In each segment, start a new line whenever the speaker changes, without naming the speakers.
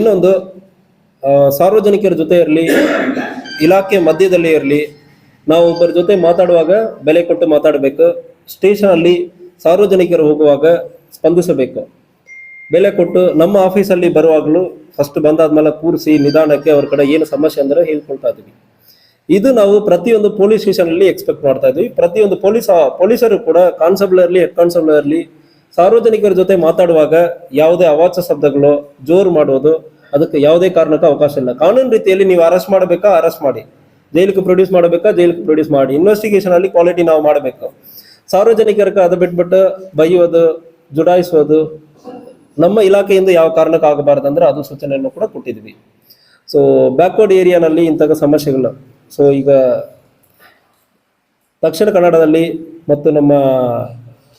ಇನ್ನೊಂದು ಸಾರ್ವಜನಿಕರ ಜೊತೆ ಇರಲಿ, ಇಲಾಖೆ ಮಧ್ಯದಲ್ಲಿ ಇರಲಿ, ನಾವು ಒಬ್ಬರ ಜೊತೆ ಮಾತಾಡುವಾಗ ಬೆಲೆ ಕೊಟ್ಟು ಮಾತಾಡಬೇಕು. ಸ್ಟೇಷನಲ್ಲಿ ಸಾರ್ವಜನಿಕರು ಹೋಗುವಾಗ ಸ್ಪಂದಿಸಬೇಕು, ಬೆಲೆ ಕೊಟ್ಟು. ನಮ್ಮ ಆಫೀಸಲ್ಲಿ ಬರುವಾಗಲೂ ಫಸ್ಟ್ ಬಂದಾದ್ಮೇಲೆ ಕೂರಿಸಿ ನಿಧಾನಕ್ಕೆ ಅವ್ರ ಕಡೆ ಏನು ಸಮಸ್ಯೆ ಅಂದರೆ ಹೇಳ್ಕೊಳ್ತಾ ಇದ್ವಿ. ಇದು ನಾವು ಪ್ರತಿಯೊಂದು ಪೊಲೀಸ್ ಸ್ಟೇಷನಲ್ಲಿ ಎಕ್ಸ್ಪೆಕ್ಟ್ ಮಾಡ್ತಾ ಇದ್ವಿ. ಪ್ರತಿಯೊಂದು ಪೊಲೀಸರು ಕೂಡ, ಕಾನ್ಸ್ಟೇಬಲ್ ಇರಲಿ, ಹೆಡ್ ಕಾನ್ಸ್ಟೇಬಲ್ ಇರಲಿ, ಸಾರ್ವಜನಿಕರ ಜೊತೆ ಮಾತಾಡುವಾಗ ಯಾವುದೇ ಅವಾಚ್ಯ ಶಬ್ದಗಳು, ಜೋರು ಮಾಡೋದು, ಅದಕ್ಕೆ ಯಾವುದೇ ಕಾರಣಕ್ಕೂ ಅವಕಾಶ ಇಲ್ಲ. ಕಾನೂನು ರೀತಿಯಲ್ಲಿ ನೀವು ಅರೆಸ್ಟ್ ಮಾಡಬೇಕಾ, ಅರೆಸ್ಟ್ ಮಾಡಿ. ಜೈಲಿಗೆ ಪ್ರೊಡ್ಯೂಸ್ ಮಾಡಬೇಕಾ, ಜೈಲಿಗೆ ಪ್ರೊಡ್ಯೂಸ್ ಮಾಡಿ. ಇನ್ವೆಸ್ಟಿಗೇಷನ್ ಅಲ್ಲಿ ಕ್ವಾಲಿಟಿ ನಾವು ಮಾಡಬೇಕು. ಸಾರ್ವಜನಿಕರಿಗೆ ಅದು ಬಿಟ್ಬಿಟ್ಟು ಬೈಯೋದು, ಜುಡಾಯಿಸೋದು ನಮ್ಮ ಇಲಾಖೆಯಿಂದ ಯಾವ ಕಾರಣಕ್ಕೆ ಆಗಬಾರ್ದು ಅಂದ್ರೆ ಅದು ಸೂಚನೆಯನ್ನು ಕೂಡ ಕೊಟ್ಟಿದ್ವಿ. ಸೊ ಬ್ಯಾಕ್ವರ್ಡ್ ಏರಿಯಾನಲ್ಲಿ ಇಂತಹ ಸಮಸ್ಯೆಗಳು. ಸೊ ಈಗ ದಕ್ಷಿಣ ಕನ್ನಡದಲ್ಲಿ ಮತ್ತು ನಮ್ಮ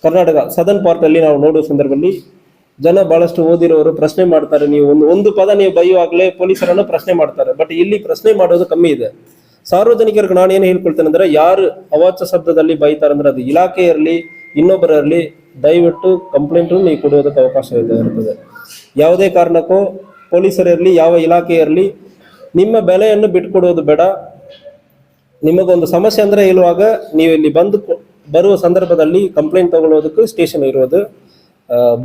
ಕರ್ನಾಟಕ ಸದರ್ನ್ ಪಾರ್ಟಲ್ಲಿ ನಾವು ನೋಡುವ ಸಂದರ್ಭದಲ್ಲಿ ಜನ ಬಹಳಷ್ಟು ಓದಿರೋರು ಪ್ರಶ್ನೆ ಮಾಡ್ತಾರೆ. ನೀವು ಒಂದು ಪದ ನೀವು ಬೈಯುವಾಗಲೇ ಪೊಲೀಸರನ್ನು ಪ್ರಶ್ನೆ ಮಾಡ್ತಾರೆ. ಬಟ್ ಇಲ್ಲಿ ಪ್ರಶ್ನೆ ಮಾಡೋದು ಕಮ್ಮಿ ಇದೆ. ಸಾರ್ವಜನಿಕರಿಗೆ ನಾನು ಏನು ಹೇಳ್ಕೊಳ್ತೇನೆ ಅಂದ್ರೆ, ಯಾರು ಅವಾಚ್ಯ ಶಬ್ದದಲ್ಲಿ ಬೈತಾರೆ ಅಂದ್ರೆ ಅದು ಇಲಾಖೆ ಇರಲಿ, ಇನ್ನೊಬ್ಬರಲ್ಲಿ, ದಯವಿಟ್ಟು ಕಂಪ್ಲೇಂಟು ನೀವು ಕೊಡುವುದಕ್ಕೆ ಅವಕಾಶ ಇರ್ತದೆ. ಯಾವುದೇ ಕಾರಣಕ್ಕೂ ಪೊಲೀಸರಿರಲಿ, ಯಾವ ಇಲಾಖೆ ಇರಲಿ, ನಿಮ್ಮ ಬೆಲೆಯನ್ನು ಬಿಟ್ಕೊಡೋದು ಬೇಡ. ನಿಮಗೊಂದು ಸಮಸ್ಯೆ ಅಂದ್ರೆ ಹೇಳುವಾಗ ನೀವು ಇಲ್ಲಿ ಬರುವ ಸಂದರ್ಭದಲ್ಲಿ ಕಂಪ್ಲೇಂಟ್ ತಗೊಳ್ಳೋದಕ್ಕೂ ಸ್ಟೇಷನ್ ಇರೋದು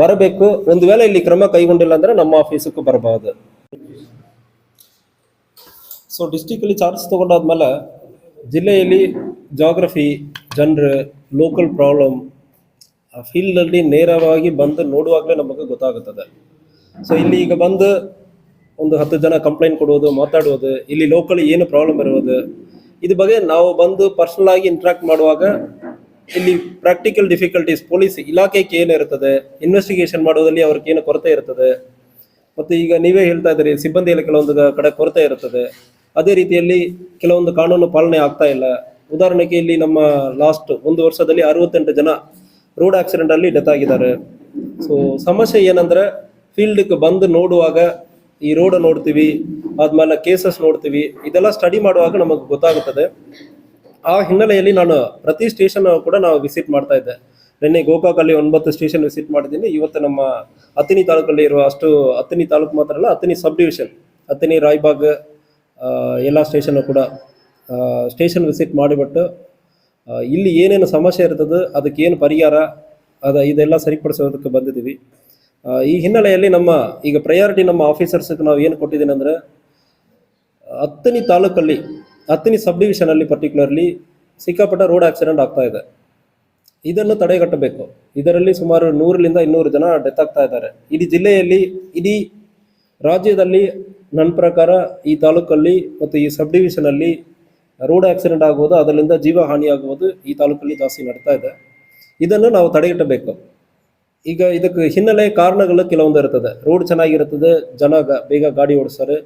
ಬರಬೇಕು. ಒಂದು ವೇಳೆ ಇಲ್ಲಿ ಕ್ರಮ ಕೈಗೊಂಡಿಲ್ಲ ಅಂದ್ರೆ ನಮ್ಮ ಆಫೀಸಕ್ಕೂ ಬರಬಹುದು. ಸೊ ಡಿಸ್ಟಿಕಲ್ಲಿ ಚಾರ್ಜ್ ತಗೊಂಡಾದ್ಮೇಲೆ ಜಿಲ್ಲೆಯಲ್ಲಿ ಜಾಗ್ರಫಿ, ಜನರು, ಲೋಕಲ್ ಪ್ರಾಬ್ಲಮ್ ಫೀಲ್ಡಲ್ಲಿ ನೇರವಾಗಿ ಬಂದು ನೋಡುವಾಗಲೇ ನಮಗೆ ಗೊತ್ತಾಗುತ್ತದೆ. ಸೊ ಇಲ್ಲಿ ಈಗ ಬಂದು ಒಂದು 10 ಜನ ಕಂಪ್ಲೇಂಟ್ ಕೊಡುವುದು, ಮಾತಾಡುವುದು, ಇಲ್ಲಿ ಲೋಕಲ್ ಏನು ಪ್ರಾಬ್ಲಮ್ ಇರುವುದು, ಇದ್ರ ಬಗ್ಗೆ ನಾವು ಬಂದು ಪರ್ಸನಲ್ ಆಗಿ ಇಂಟ್ರಾಕ್ಟ್ ಮಾಡುವಾಗ ಇಲ್ಲಿ ಪ್ರಾಕ್ಟಿಕಲ್ ಡಿಫಿಕಲ್ಟೀಸ್ ಪೊಲೀಸ್ ಇಲಾಖೆಗೆ ಏನಿರ್ತದೆ, ಇನ್ವೆಸ್ಟಿಗೇಷನ್ ಮಾಡೋದಲ್ಲಿ ಅವ್ರಿಗೆ ಏನು ಕೊರತೆ ಇರ್ತದೆ, ಮತ್ತು ಈಗ ನೀವೇ ಹೇಳ್ತಾ ಇದ್ದೀರಿ ಸಿಬ್ಬಂದಿಯಲ್ಲಿ ಕೆಲವೊಂದು ಕಡೆ ಕೊರತೆ ಇರ್ತದೆ. ಅದೇ ರೀತಿಯಲ್ಲಿ ಕೆಲವೊಂದು ಕಾನೂನು ಪಾಲನೆ ಆಗ್ತಾ ಇಲ್ಲ. ಉದಾಹರಣೆಗೆ ಇಲ್ಲಿ ನಮ್ಮ ಲಾಸ್ಟ್ 1 ವರ್ಷದಲ್ಲಿ 68 ಜನ ರೋಡ್ ಆಕ್ಸಿಡೆಂಟ್ ಅಲ್ಲಿ ಡೆತ್ ಆಗಿದ್ದಾರೆ. ಸೊ ಸಮಸ್ಯೆ ಏನಂದ್ರೆ, ಫೀಲ್ಡ್ಗೆ ಬಂದು ನೋಡುವಾಗ ಈ ರೋಡ್ ನೋಡ್ತೀವಿ, ಆದ್ಮೇಲೆ ಕೇಸಸ್ ನೋಡ್ತೀವಿ, ಇದೆಲ್ಲ ಸ್ಟಡಿ ಮಾಡುವಾಗ ನಮಗೆ ಗೊತ್ತಾಗುತ್ತದೆ. ಆ ಹಿನ್ನೆಲೆಯಲ್ಲಿ ನಾನು ಪ್ರತಿ ಸ್ಟೇಷನ್ ಕೂಡ ನಾವು ವಿಸಿಟ್ ಮಾಡ್ತಾ ಇದ್ದೆ. ನಿನ್ನೆ ಗೋಕಾಕಲ್ಲಿ 9 ಸ್ಟೇಷನ್ ವಿಸಿಟ್ ಮಾಡಿದ್ದೀನಿ. ಇವತ್ತು ನಮ್ಮ ಅಥಣಿ ತಾಲೂಕಲ್ಲಿ ಇರುವ, ಅಷ್ಟು ಅಥಣಿ ತಾಲೂಕು ಮಾತ್ರ ಅಲ್ಲ, ಅಥಣಿ ಸಬ್ ಡಿವಿಷನ್, ಅಥಣಿ, ರಾಯಬಾಗ್ ಎಲ್ಲ ಸ್ಟೇಷನ್ ಕೂಡ ಸ್ಟೇಷನ್ ವಿಸಿಟ್ ಮಾಡಿಬಿಟ್ಟು ಇಲ್ಲಿ ಏನೇನು ಸಮಸ್ಯೆ ಇರ್ತದೆ, ಅದಕ್ಕೆ ಏನು ಪರಿಹಾರ ಇದೆಲ್ಲ ಸರಿಪಡಿಸೋದಕ್ಕೆ ಬಂದಿದ್ದೀವಿ. ಈ ಹಿನ್ನೆಲೆಯಲ್ಲಿ ನಮ್ಮ ಈಗ ಪ್ರಯಾರಿಟಿ ನಮ್ಮ ಆಫೀಸರ್ಸ್ಗೆ ನಾವು ಏನು ಕೊಟ್ಟಿದ್ದೀನಿ ಅಂದರೆ, ಅಥಣಿ ತಾಲೂಕಲ್ಲಿ, ಅಥಣಿ ಸಬ್ ಡಿವಿಷನಲ್ಲಿ ಪರ್ಟಿಕ್ಯುಲರ್ಲಿ ಸಿಕ್ಕಾಪಟ್ಟ ರೋಡ್ ಆಕ್ಸಿಡೆಂಟ್ ಆಗ್ತಾ ಇದೆ. ಇದನ್ನು ತಡೆಗಟ್ಟಬೇಕು. ಇದರಲ್ಲಿ ಸುಮಾರು 100ರಿಂದ 200 ಜನ ಡೆತ್ ಆಗ್ತಾ ಇದ್ದಾರೆ. ಇಡೀ ಜಿಲ್ಲೆಯಲ್ಲಿ, ಇಡೀ ರಾಜ್ಯದಲ್ಲಿ ನನ್ನ ಪ್ರಕಾರ ಈ ತಾಲೂಕಲ್ಲಿ ಮತ್ತು ಈ ಸಬ್ ಡಿವಿಷನಲ್ಲಿ ರೋಡ್ ಆಕ್ಸಿಡೆಂಟ್ ಆಗುವುದು, ಅದರಿಂದ ಜೀವ ಹಾನಿಯಾಗುವುದು ಈ ತಾಲೂಕಲ್ಲಿ ಜಾಸ್ತಿ ನಡ್ತಾ ಇದೆ. ಇದನ್ನು ನಾವು ತಡೆಗಟ್ಟಬೇಕು. ಈಗ ಇದಕ್ಕೆ ಹಿನ್ನೆಲೆ ಕಾರಣಗಳು ಕೆಲವೊಂದು ಇರ್ತದೆ. ರೋಡ್ ಚೆನ್ನಾಗಿರ್ತದೆ, ಜನ ಬೇಗ ಗಾಡಿ ಓಡಿಸ್ತಾರೆ.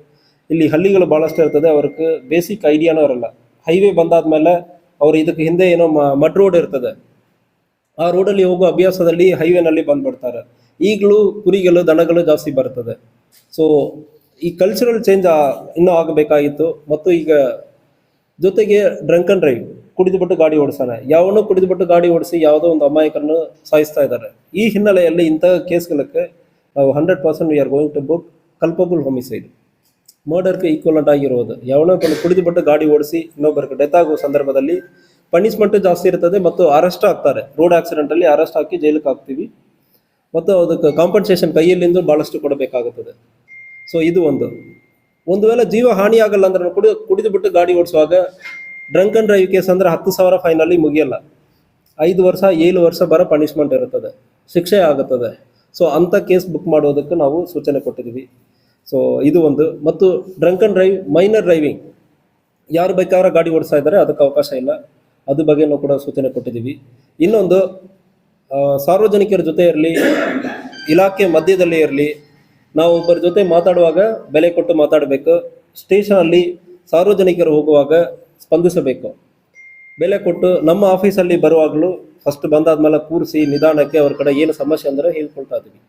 ಇಲ್ಲಿ ಹಳ್ಳಿಗಳು ಭಾಳಷ್ಟು ಇರ್ತದೆ, ಅವ್ರಿಗೆ ಬೇಸಿಕ್ ಐಡಿಯಾನೂ ಇರಲ್ಲ. ಹೈವೇ ಬಂದಾದ್ಮೇಲೆ ಅವ್ರು ಇದಕ್ಕೆ ಹಿಂದೆ ಏನೋ ಮಡ್ ರೋಡ್ ಇರ್ತದೆ, ಆ ರೋಡಲ್ಲಿ ಹೋಗೋ ಅಭ್ಯಾಸದಲ್ಲಿ ಹೈವೇನಲ್ಲಿ ಬಂದ್ಬಿಡ್ತಾರೆ. ಈಗಲೂ ಕುರಿಗಳು, ದನಗಳು ಜಾಸ್ತಿ ಬರ್ತದೆ. ಸೊ ಈ ಕಲ್ಚರಲ್ ಚೇಂಜ್ ಇನ್ನೂ ಆಗಬೇಕಾಗಿತ್ತು. ಮತ್ತು ಈಗ ಜೊತೆಗೆ ಡ್ರಂಕ್ ಅಂಡ್ ಡ್ರೈವ್, ಕುಡಿದುಬಿಟ್ಟು ಗಾಡಿ ಓಡಿಸ್ತಾನೆ. ಯಾವನೋ ಕುಡಿದುಬಿಟ್ಟು ಗಾಡಿ ಓಡಿಸಿ ಯಾವುದೋ ಒಂದು ಅಮಾಯಕರನ್ನು ಸಾಯಿಸ್ತಾ ಇದ್ದಾರೆ. ಈ ಹಿನ್ನೆಲೆಯಲ್ಲಿ ಇಂತಹ ಕೇಸ್ಗಳಿಗೆ ನಾವು 100% we are going to book culpable homicide, ಮರ್ಡರ್ಗೆ ಈಕ್ವಲೆಂಟ್ ಆಗಿರುವುದು. ಯಾವನೋ ಕುಡಿದುಬಿಟ್ಟು ಗಾಡಿ ಓಡಿಸಿ ಇನ್ನೊಬ್ಬರಿಗೆ ಡೆತ್ ಆಗುವ ಸಂದರ್ಭದಲ್ಲಿ ಪನಿಷ್ಮೆಂಟ್ ಜಾಸ್ತಿ ಇರ್ತದೆ ಮತ್ತು ಅರೆಸ್ಟ್ ಆಗ್ತಾರೆ. ರೋಡ್ ಆಕ್ಸಿಡೆಂಟಲ್ಲಿ ಅರೆಸ್ಟ್ ಹಾಕಿ ಜೈಲಿಗೆ ಹಾಕ್ತೀವಿ ಮತ್ತು ಅದಕ್ಕೆ ಕಾಂಪನ್ಸೇಷನ್ ಕೈಯಲ್ಲಿಂದ ಭಾಳಷ್ಟು ಕೊಡಬೇಕಾಗುತ್ತದೆ. ಸೊ ಇದು ಒಂದು ವೇಳೆ ಜೀವ ಹಾನಿ ಆಗಲ್ಲ ಅಂದ್ರೆ, ಕುಡಿದುಬಿಟ್ಟು ಗಾಡಿ ಓಡಿಸುವಾಗ ಡ್ರಂಕ್ ಅಂಡ್ ಡ್ರೈವ್ ಕೇಸ್ ಅಂದ್ರೆ 10,000 ಫೈನಲ್ಲಿ ಮುಗಿಯಲ್ಲ. 5 ವರ್ಷ 7 ವರ್ಷ ಬರೋ ಪನಿಷ್ಮೆಂಟ್ ಇರುತ್ತದೆ, ಶಿಕ್ಷೆ ಆಗುತ್ತದೆ. ಸೊ ಅಂಥ ಕೇಸ್ ಬುಕ್ ಮಾಡೋದಕ್ಕೆ ನಾವು ಸೂಚನೆ ಕೊಟ್ಟಿದ್ದೀವಿ. ಸೊ ಇದು ಮತ್ತು drunk and drive, minor driving, ಯಾರು ಬೇಕಾದ್ರೆ ಗಾಡಿ ಓಡಿಸ್ತಾ ಇದ್ದಾರೆ, ಅದಕ್ಕೆ ಅವಕಾಶ ಇಲ್ಲ. ಅದ್ರ ಬಗ್ಗೆನೂ ಕೂಡ ಸೂಚನೆ ಕೊಟ್ಟಿದ್ದೀವಿ. ಇನ್ನೊಂದು, ಸಾರ್ವಜನಿಕರ ಜೊತೆ ಇರಲಿ, ಇಲಾಖೆ ಮಧ್ಯದಲ್ಲಿ ಇರಲಿ, ನಾವು ಒಬ್ಬರ ಜೊತೆ ಮಾತಾಡುವಾಗ ಬೆಲೆ ಕೊಟ್ಟು ಮಾತಾಡಬೇಕು. ಸ್ಟೇಷನಲ್ಲಿ ಸಾರ್ವಜನಿಕರು ಹೋಗುವಾಗ ಸ್ಪಂದಿಸಬೇಕು, ಬೆಲೆ ಕೊಟ್ಟು. ನಮ್ಮ ಆಫೀಸಲ್ಲಿ ಬರುವಾಗಲೂ ಫಸ್ಟ್ ಬಂದಾದ್ಮೇಲೆ ಕೂರಿಸಿ ನಿಧಾನಕ್ಕೆ ಅವ್ರ ಕಡೆ ಏನು ಸಮಸ್ಯೆ ಅಂದರೆ ಹೇಳ್ಕೊಳ್ತಾ ಇದ್ದೀವಿ.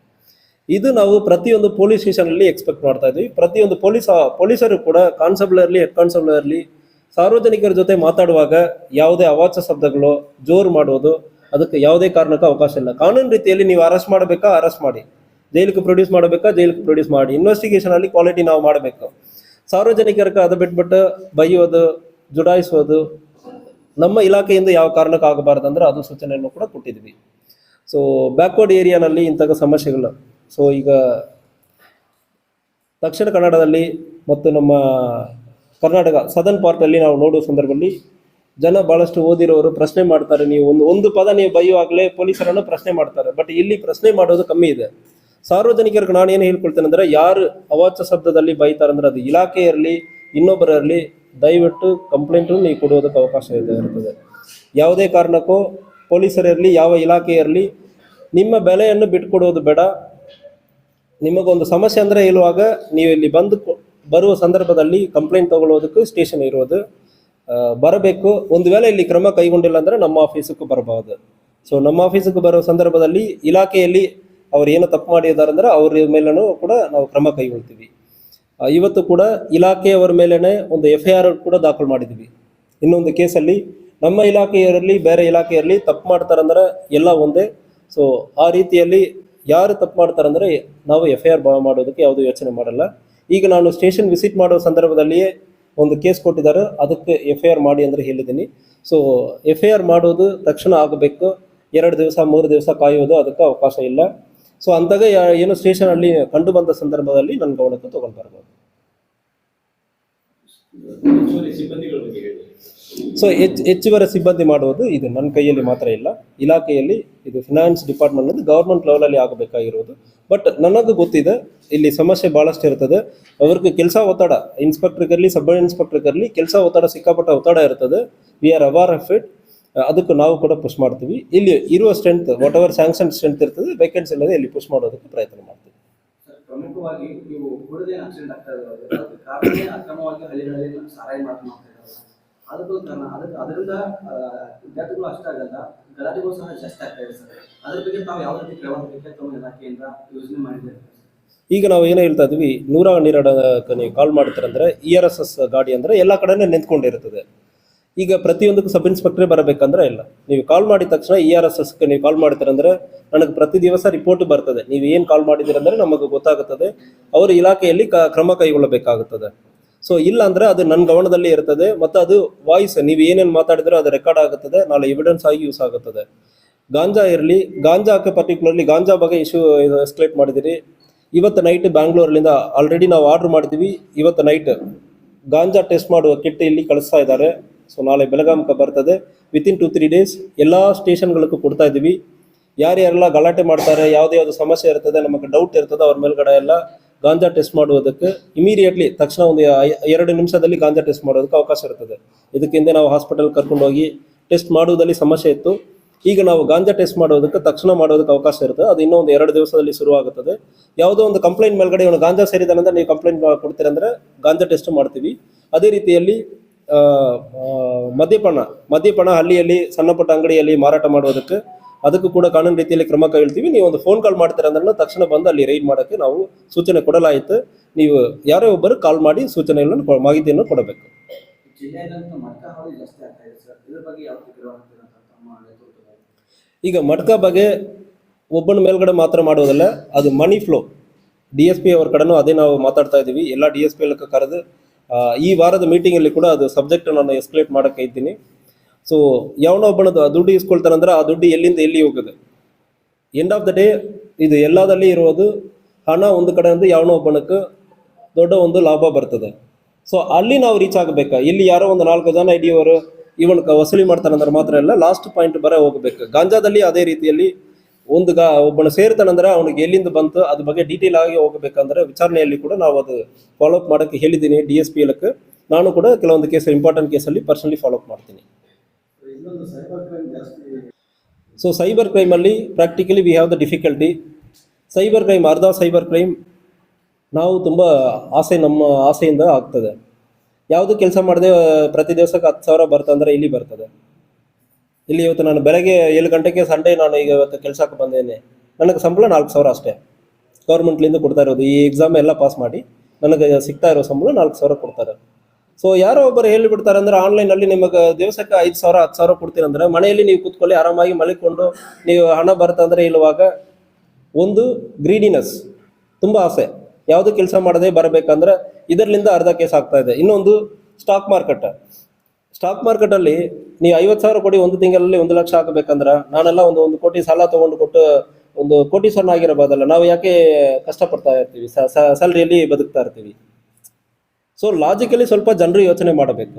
ಇದು ನಾವು ಪ್ರತಿಯೊಂದು ಪೊಲೀಸ್ ಸ್ಟೇಷನಲ್ಲಿ ಎಕ್ಸ್ಪೆಕ್ಟ್ ಮಾಡ್ತಾ ಇದ್ವಿ. ಪ್ರತಿಯೊಂದು ಪೊಲೀಸರು ಕೂಡ, ಕಾನ್ಸ್ಟೇಬಲ್ ಇರಲಿ, ಹೆಡ್ ಕಾನ್ಸ್ಟೇಬಲ್ ಇರಲಿ, ಸಾರ್ವಜನಿಕರ ಜೊತೆ ಮಾತಾಡುವಾಗ ಯಾವುದೇ ಅವಾಚ್ಯ ಶಬ್ದಗಳು, ಜೋರು ಮಾಡೋದು, ಅದಕ್ಕೆ ಯಾವುದೇ ಕಾರಣಕ್ಕೂ ಅವಕಾಶ ಇಲ್ಲ. ಕಾನೂನು ರೀತಿಯಲ್ಲಿ ನೀವು ಅರೆಸ್ಟ್ ಮಾಡಬೇಕಾ, ಅರೆಸ್ಟ್ ಮಾಡಿ. ಜೈಲಿಗೆ ಪ್ರೊಡ್ಯೂಸ್ ಮಾಡಬೇಕಾ, ಜೈಲಿಗೆ ಪ್ರೊಡ್ಯೂಸ್ ಮಾಡಿ. ಇನ್ವೆಸ್ಟಿಗೇಷನ್ ಅಲ್ಲಿ ಕ್ವಾಲಿಟಿ ನಾವು ಮಾಡಬೇಕು. ಸಾರ್ವಜನಿಕರಿಗೆ ಅದು ಬಿಟ್ಬಿಟ್ಟು ಬೈಯೋದು, ಜುಡಾಯಿಸೋದು ನಮ್ಮ ಇಲಾಖೆಯಿಂದ ಯಾವ ಕಾರಣಕ್ಕೆ ಆಗಬಾರ್ದು ಅಂದ್ರೆ ಅದು ಸೂಚನೆಯನ್ನು ಕೂಡ ಕೊಟ್ಟಿದ್ವಿ. ಸೊ ಬ್ಯಾಕ್ವರ್ಡ್ ಏರಿಯಾನಲ್ಲಿ ಇಂತಹ ಸಮಸ್ಯೆಗಳು. ಸೊ ಈಗ ದಕ್ಷಿಣ ಕನ್ನಡದಲ್ಲಿ ಮತ್ತು ನಮ್ಮ ಕರ್ನಾಟಕ ಸದರ್ನ್ ಪಾರ್ಟಲ್ಲಿ ನಾವು ನೋಡುವ ಸಂದರ್ಭದಲ್ಲಿ ಜನ ಬಹಳಷ್ಟು ಓದಿರೋರು ಪ್ರಶ್ನೆ ಮಾಡ್ತಾರೆ. ನೀವು ಒಂದು ಪದ ನೀವು ಬೈಯುವಾಗಲೇ ಪೊಲೀಸರನ್ನು ಪ್ರಶ್ನೆ ಮಾಡ್ತಾರೆ. ಬಟ್ ಇಲ್ಲಿ ಪ್ರಶ್ನೆ ಮಾಡೋದು ಕಮ್ಮಿ ಇದೆ. ಸಾರ್ವಜನಿಕರಿಗೆ ನಾನು ಏನು ಹೇಳ್ಕೊಳ್ತೇನೆ ಅಂದ್ರೆ, ಯಾರು ಅವಾಚ್ಯ ಶಬ್ದದಲ್ಲಿ ಬೈತಾರೆ ಅಂದ್ರೆ ಅದು ಇಲಾಖೆ ಇರಲಿ ಇನ್ನೊಬ್ಬರಲ್ಲಿ, ದಯವಿಟ್ಟು ಕಂಪ್ಲೇಂಟು ನೀವು ಕೊಡುವುದಕ್ಕೆ ಅವಕಾಶ ಇರ್ತದೆ. ಯಾವುದೇ ಕಾರಣಕ್ಕೂ ಪೊಲೀಸರಿರಲಿ ಯಾವ ಇಲಾಖೆ ಇರಲಿ ನಿಮ್ಮ ಬೆಲೆಯನ್ನು ಬಿಟ್ಕೊಡೋದು ಬೇಡ. ನಿಮಗೊಂದು ಸಮಸ್ಯೆ ಅಂದರೆ ಇರುವಾಗ ನೀವು ಇಲ್ಲಿ ಬರುವ ಸಂದರ್ಭದಲ್ಲಿ ಕಂಪ್ಲೇಂಟ್ ತಗೊಳ್ಳೋದಕ್ಕೆ ಸ್ಟೇಷನ್ ಇರೋದು ಬರಬೇಕು. ಒಂದು ವೇಳೆ ಇಲ್ಲಿ ಕ್ರಮ ಕೈಗೊಂಡಿಲ್ಲ ಅಂದರೆ ನಮ್ಮ ಆಫೀಸಕ್ಕೂ ಬರಬಹುದು. ಸೊ ನಮ್ಮ ಆಫೀಸಕ್ಕೆ ಬರೋ ಸಂದರ್ಭದಲ್ಲಿ ಇಲಾಖೆಯಲ್ಲಿ ಅವ್ರು ಏನು ತಪ್ಪು ಮಾಡಿದ್ದಾರೆ ಅಂದ್ರೆ ಅವ್ರ ಮೇಲೂ ಕೂಡ ನಾವು ಕ್ರಮ ಕೈಗೊಳ್ತೀವಿ. ಇವತ್ತು ಕೂಡ ಇಲಾಖೆಯವರ ಮೇಲೇ ಒಂದು FIR ಕೂಡ ದಾಖಲು ಮಾಡಿದ್ವಿ. ಇನ್ನೊಂದು ಕೇಸಲ್ಲಿ ನಮ್ಮ ಇಲಾಖೆಯರಲ್ಲಿ ಬೇರೆ ಇಲಾಖೆಯಲ್ಲಿ ತಪ್ಪು ಮಾಡ್ತಾರಂದ್ರೆ ಎಲ್ಲ ಒಂದೇ. ಸೊ ಆ ರೀತಿಯಲ್ಲಿ ಯಾರು ತಪ್ಪು ಮಾಡ್ತಾರಂದ್ರೆ ನಾವು FIR ಮಾಡೋದಕ್ಕೆ ಯಾವುದೂ ಯೋಚನೆ ಮಾಡಲ್ಲ. ಈಗ ನಾನು ಸ್ಟೇಷನ್ ವಿಸಿಟ್ ಮಾಡೋ ಸಂದರ್ಭದಲ್ಲಿಯೇ ಒಂದು ಕೇಸ್ ಕೊಟ್ಟಿದ್ದಾರೆ, ಅದಕ್ಕೆ FIR ಮಾಡಿ ಅಂದರೆ ಹೇಳಿದ್ದೀನಿ. ಸೊ FIR ಮಾಡೋದು ತಕ್ಷಣ ಆಗಬೇಕು. 2 ದಿವಸ 3 ದಿವಸ ಕಾಯೋದು ಅದಕ್ಕೆ ಅವಕಾಶ ಇಲ್ಲ. ಸೊ ಅಂತಾಗ ಏನು ಸ್ಟೇಷನಲ್ಲಿ ಕಂಡು ಬಂದ ಸಂದರ್ಭದಲ್ಲಿ ನನ್ನ ಗಮನಕ್ಕೆ ತಗೊಂಡು ಬರ್ಬೋದು. ಸೊ ಹೆಚ್ಚುವರಿ ಸಿಬ್ಬಂದಿ ಮಾಡುವುದು ಇದು ನನ್ನ ಕೈಯಲ್ಲಿ ಮಾತ್ರ ಇಲ್ಲ, ಇಲಾಖೆಯಲ್ಲಿ ಇದು ಫಿನಾನ್ಸ್ ಡಿಪಾರ್ಟ್ಮೆಂಟ್ ಗವರ್ಮೆಂಟ್ ಲೆವೆಲಲ್ಲಿ ಆಗಬೇಕಾಗಿರೋದು. ಬಟ್ ನನಗೂ ಗೊತ್ತಿದೆ ಇಲ್ಲಿ ಸಮಸ್ಯೆ ಭಾಳಷ್ಟು ಇರ್ತದೆ. ಅವ್ರಿಗೆ ಕೆಲಸ ಒತ್ತಡ, ಇನ್ಸ್ಪೆಕ್ಟರ್ಗಿರಲಿ ಸಬ್ ಇನ್ಸ್ಪೆಕ್ಟರ್ಗಿರಲಿ ಕೆಲಸ ಒತ್ತಡ, ಸಿಕ್ಕಾಪಟ್ಟ ಒತ್ತಡ ಇರ್ತದೆ. We are aware of it. ಅದಕ್ಕೆ ನಾವು ಕೂಡ ಪುಷ್ ಮಾಡ್ತೀವಿ. ಇಲ್ಲಿ ಇರುವ strength what ever sanction strength ಇರ್ತದೆ, ವೇಕೆನ್ಸಿ ಇಲ್ಲದೆ ಇಲ್ಲಿ ಪುಷ್ ಮಾಡೋದಕ್ಕೆ ಪ್ರಯತ್ನ ಮಾಡ್ತೀವಿ.
ಪ್ರಮುಖವಾಗಿ ನೀವು ಹುಡುಗೇನು ಆಕ್ಸಿಡೆಂಟ್ ಆಗ್ತಾ ಇರೋದು ಕಾರಣ ಅಕ್ರಮವಾಗಿ ಹಳ್ಳಿಗಳಲ್ಲಿ ಸಾರಾಯಿ ಮಾಡ್ತಾ ಇರೋದು, ಅದಕ್ಕೂ ಕಾರಣ ಅದರಿಂದ ವಿದ್ಯಾರ್ಥಿಗಳು ಅಷ್ಟೇ ಆಗಲ್ಲ, ಗಲಾಟೆಗಳು ಸಹ ಜಾಸ್ತಿ ಆಗ್ತಾ ಇದೆ ಸರ್. ಅದ್ರ ಬಗ್ಗೆ ತಾವು ಯಾವ ರೀತಿ ಕ್ರಮಕ್ಕೆ ತಮ್ಮ ಇಲಾಖೆಯಿಂದ ಯೋಜನೆ ಮಾಡಿದ್ದೀರಿ?
ಈಗ ನಾವು ಏನೋ ಹೇಳ್ತಾ ಇದ್ವಿ, 112 ನೀವು ಕಾಲ್ ಮಾಡ್ತಾರಂದ್ರೆ ERSS ಗಾಡಿ ಅಂದರೆ ಎಲ್ಲ ಕಡೆನೇ ನಿಂತ್ಕೊಂಡಿರ್ತದೆ. ಈಗ ಪ್ರತಿಯೊಂದಕ್ಕೂ ಸಬ್ ಇನ್ಸ್ಪೆಕ್ಟ್ರೇ ಬರಬೇಕಂದ್ರೆ ಇಲ್ಲ. ನೀವು ಕಾಲ್ ಮಾಡಿದ ತಕ್ಷಣ ERSSಗೆ ನೀವು ಕಾಲ್ ಮಾಡ್ತೀರಂದ್ರೆ ನನಗೆ ಪ್ರತಿ ದಿವಸ ರಿಪೋರ್ಟ್ ಬರ್ತದೆ. ನೀವು ಏನು ಕಾಲ್ ಮಾಡಿದ್ದೀರಂದ್ರೆ ನಮಗೆ ಗೊತ್ತಾಗುತ್ತದೆ. ಅವರ ಇಲಾಖೆಯಲ್ಲಿ ಕ್ರಮ ಕೈಗೊಳ್ಳಬೇಕಾಗುತ್ತದೆ. ಸೊ ಇಲ್ಲ ಅಂದರೆ ಅದು ನನ್ನ ಗಮನದಲ್ಲಿ ಇರ್ತದೆ. ಮತ್ತು ಅದು ವಾಯ್ಸ್ ನೀವು ಏನೇನು ಮಾತಾಡಿದ್ರೋ ಅದು ರೆಕಾರ್ಡ್ ಆಗುತ್ತದೆ, ನಾಳೆ ಎವಿಡೆನ್ಸ್ ಆಗಿ ಯೂಸ್ ಆಗುತ್ತದೆ. ಗಾಂಜಾ ಇರಲಿ, ಗಾಂಜಾಕ್ಕೆ ಪರ್ಟಿಕ್ಯುಲರ್ಲಿ ಗಾಂಜಾ ಬಗ್ಗೆ ಇಶ್ಯೂ ಎಸ್ಕಲೇಟ್ ಮಾಡಿದಿರಿ. ಇವತ್ತು ನೈಟ್ ಬ್ಯಾಂಗ್ಳೂರ್ಲಿಂದ ಆಲ್ರೆಡಿ ನಾವು ಆರ್ಡರ್ ಮಾಡಿದ್ದೀವಿ. ಇವತ್ತು ನೈಟ್ ಗಾಂಜಾ ಟೆಸ್ಟ್ ಮಾಡುವ ಕಿಟ್ ಇಲ್ಲಿ ಕಳಿಸ್ತಾ ಇದ್ದಾರೆ. ಸೊ ನಾಳೆ ಬೆಳಗಾಂಕ್ಕೆ ಬರ್ತದೆ. ವಿತಿನ್ 2-3 ಡೇಸ್ ಎಲ್ಲ ಸ್ಟೇಷನ್ಗಳಿಗೂ ಕೊಡ್ತಾ ಇದ್ದೀವಿ. ಯಾರ್ಯಾರೆಲ್ಲ ಗಲಾಟೆ ಮಾಡ್ತಾರೆ, ಯಾವುದೇ ಸಮಸ್ಯೆ ಇರ್ತದೆ, ನಮಗೆ ಡೌಟ್ ಇರ್ತದೆ, ಅವ್ರ ಮೇಲ್ಗಡೆ ಎಲ್ಲ ಗಾಂಜಾ ಟೆಸ್ಟ್ ಮಾಡುವುದಕ್ಕೆ ಇಮಿಡಿಯೇಟ್ಲಿ ತಕ್ಷಣ ಒಂದು 2 ನಿಮಿಷದಲ್ಲಿ ಗಾಂಜಾ ಟೆಸ್ಟ್ ಮಾಡೋದಕ್ಕೆ ಅವಕಾಶ ಇರ್ತದೆ. ಇದಕ್ಕಿಂತ ನಾವು ಹಾಸ್ಪಿಟಲ್ ಕರ್ಕೊಂಡೋಗಿ ಟೆಸ್ಟ್ ಮಾಡುವುದಲ್ಲಿ ಸಮಸ್ಯೆ ಇತ್ತು. ಈಗ ನಾವು ಗಾಂಜಾ ಟೆಸ್ಟ್ ಮಾಡೋದಕ್ಕೆ ತಕ್ಷಣ ಮಾಡೋದಕ್ಕೆ ಅವಕಾಶ ಇರ್ತದೆ. ಅದು ಇನ್ನೊಂದು 2 ದಿವಸದಲ್ಲಿ ಶುರುವಾಗುತ್ತದೆ. ಯಾವುದೋ ಒಂದು ಕಂಪ್ಲೇಂಟ್ ಮೇಲ್ಗಡೆ ಇವನು ಗಾಂಜಾ ಸೇರಿದಾನಂದ್ರೆ ನೀವು ಕಂಪ್ಲೇಂಟ್ ಕೊಡ್ತೀರಂದ್ರೆ ಗಾಂಜಾ ಟೆಸ್ಟ್ ಮಾಡ್ತೀವಿ. ಅದೇ ರೀತಿಯಲ್ಲಿ ಮದ್ಯಪಾನ ಹಳ್ಳಿಯಲ್ಲಿ ಸಣ್ಣ ಪುಟ್ಟ ಅಂಗಡಿಯಲ್ಲಿ ಮಾರಾಟ ಮಾಡೋದಕ್ಕೆ ಅದಕ್ಕೂ ಕೂಡ ಕಾನೂನು ರೀತಿಯಲ್ಲಿ ಕ್ರಮ ಕೈಗೊಳ್ತೀವಿ. ನೀವು ಒಂದು ಫೋನ್ ಕಾಲ್ ಮಾಡ್ತೀರ ಅಂದ್ರೆ ತಕ್ಷಣ ಬಂದು ಅಲ್ಲಿ ರೈಡ್ ಮಾಡೋಕ್ಕೆ ನಾವು ಸೂಚನೆ ಕೊಡಲಾಯಿತು. ನೀವು ಯಾರೋ ಒಬ್ಬರು ಕಾಲ್ ಮಾಡಿ ಸೂಚನೆಗಳನ್ನು ಮಾಹಿತಿಯನ್ನು ಕೊಡಬೇಕು. ಈಗ ಮಟ್ಕಾ ಬಗ್ಗೆ ಒಬ್ಬನ ಮೇಲ್ಗಡೆ ಮಾತ್ರ ಮಾಡೋದಲ್ಲ, ಅದು ಮನಿ ಫ್ಲೋ. DSP ಅವ್ರ ಕಡೆನೂ ಅದೇ ನಾವು ಮಾತಾಡ್ತಾ ಇದ್ದೀವಿ. ಎಲ್ಲ DSP ಕರೆದು ಈ ವಾರದ ಮೀಟಿಂಗಲ್ಲಿ ಕೂಡ ಅದು ಸಬ್ಜೆಕ್ಟ್ ನಾನು ಎಸ್ಕಲೇಟ್ ಮಾಡೋಕ್ಕೆ ಇದ್ದೀನಿ. ಸೊ ಯಾವನೋ ಒಬ್ಬನದು ದುಡ್ಡು ಇಸ್ಕೊಳ್ತಾರಂದ್ರೆ ಆ ದುಡ್ಡು ಎಲ್ಲಿಂದ ಎಲ್ಲಿ ಹೋಗುತ್ತೆ. ಎಂಡ್ ಆಫ್ ದ ಡೇ ಇದು ಎಲ್ಲದಲ್ಲಿ ಇರೋದು ಹಣ ಒಂದು ಕಡೆ ಅಂದ್ರೆ ಯಾವನೋ ಒಬ್ಬನಕ್ಕೆ ದೊಡ್ಡ ಒಂದು ಲಾಭ ಬರ್ತದೆ. ಸೊ ಅಲ್ಲಿ ನಾವು ರೀಚ್ ಆಗಬೇಕಾ. ಇಲ್ಲಿ ಯಾರೋ ಒಂದು 4 ಜನ ಹಿಡಿಯೋರು ಇವನ್ ವಸೂಲಿ ಮಾಡ್ತಾರಂದ್ರೆ ಮಾತ್ರ ಎಲ್ಲ ಲಾಸ್ಟ್ ಪಾಯಿಂಟ್ ಬರ ಹೋಗ್ಬೇಕು. ಗಾಂಜಾದಲ್ಲಿ ಅದೇ ರೀತಿಯಲ್ಲಿ ಒಬ್ಬನ ಸೇರ್ತಾನಂದ್ರೆ ಅವನಿಗೆ ಎಲ್ಲಿಂದ ಬಂತು ಅದ್ರ ಬಗ್ಗೆ ಡೀಟೇಲ್ ಆಗಿ ಹೋಗಬೇಕಂದ್ರೆ ವಿಚಾರಣೆಯಲ್ಲಿ ಕೂಡ ನಾವು ಅದು ಫಾಲೋಅಪ್ ಮಾಡೋಕ್ಕೆ ಹೇಳಿದ್ದೀನಿ DSP ಇಲಕ್ಕೆ. ನಾನು ಕೂಡ ಕೆಲವೊಂದು ಕೇಸ್ ಇಂಪಾರ್ಟೆಂಟ್ ಕೇಸಲ್ಲಿ ಪರ್ಸನಲಿ ಫಾಲೋಅಪ್ ಮಾಡ್ತೀನಿ. ಸೊ ಸೈಬರ್ ಕ್ರೈಮಲ್ಲಿ practically we have the difficulty. Cyber crime ಅರ್ಧ ಸೈಬರ್ ಕ್ರೈಮ್ ನಾವು ತುಂಬ ನಮ್ಮ ಆಸೆಯಿಂದ ಆಗ್ತದೆ. ಯಾವುದು ಕೆಲಸ ಮಾಡದೆ ಪ್ರತಿ ದಿವಸಕ್ಕೆ 10,000 ಬರ್ತಂದ್ರೆ ಇಲ್ಲಿ ಬರ್ತದೆ. ಇಲ್ಲಿ ಇವತ್ತು ನಾನು ಬೆಳಗ್ಗೆ 7 ಗಂಟೆಗೆ ಸಂಡೇ ನಾನು ಈಗ ಇವತ್ತು ಕೆಲಸಕ್ಕೆ ಬಂದೇನೆ. ನನಗೆ ಸಂಬಳ 4,000 ಅಷ್ಟೇ ಗೌರ್ಮೆಂಟ್ಲಿಂದ ಕೊಡ್ತಾ ಇರೋದು. ಈ ಎಕ್ಸಾಮ್ ಎಲ್ಲ ಪಾಸ್ ಮಾಡಿ ನನಗೆ ಸಿಗ್ತಾ ಇರೋ ಸಂಬಳ 4,000 ಕೊಡ್ತಾರೆ. ಸೊ ಯಾರೋ ಒಬ್ಬರು ಹೇಳಿಬಿಡ್ತಾರೆ ಅಂದರೆ ಆನ್ಲೈನಲ್ಲಿ ನಿಮಗೆ ದಿವಸಕ್ಕೆ 5,000 10,000 ಕೊಡ್ತೀರಂದ್ರೆ ಮನೆಯಲ್ಲಿ ನೀವು ಕೂತ್ಕೊಳ್ಳಿ ಆರಾಮಾಗಿ ಮಲಿಕೊಂಡು ನೀವು ಹಣ ಬರ್ತಂದ್ರೆ ಇಲ್ಲವಾಗ ಒಂದು ಗ್ರೀಡಿನೆಸ್, ತುಂಬ ಆಸೆ, ಯಾವುದು ಕೆಲಸ ಮಾಡದೆ ಬರಬೇಕಂದ್ರೆ ಇದರಿಂದ ಅರ್ಧ ಕೇಸ್ ಆಗ್ತಾ ಇದೆ. ಇನ್ನೊಂದು ಸ್ಟಾಕ್ ಮಾರ್ಕೆಟಲ್ಲಿ ನೀವು 50,000 ಕೊಡಿ ಒಂದು ತಿಂಗಳಲ್ಲಿ 1 ಲಕ್ಷ ಹಾಕಬೇಕಂದ್ರೆ ನಾನೆಲ್ಲ ಒಂದು ಕೋಟಿ ಸಾಲ ತಗೊಂಡು ಕೊಟ್ಟು ಒಂದು ಕೋಟೀಶ್ವರನ ಆಗಿರಬಹುದಲ್ಲ, ನಾವು ಯಾಕೆ ಕಷ್ಟಪಡ್ತಾ ಇರ್ತೀವಿ, ಸ್ಯಾಲ್ರಿಯಲ್ಲಿ ಬದುಕ್ತಾ ಇರ್ತೀವಿ. ಸೊ ಲಾಜಿಕಲಿ ಸ್ವಲ್ಪ ಜನರು ಯೋಚನೆ ಮಾಡಬೇಕು.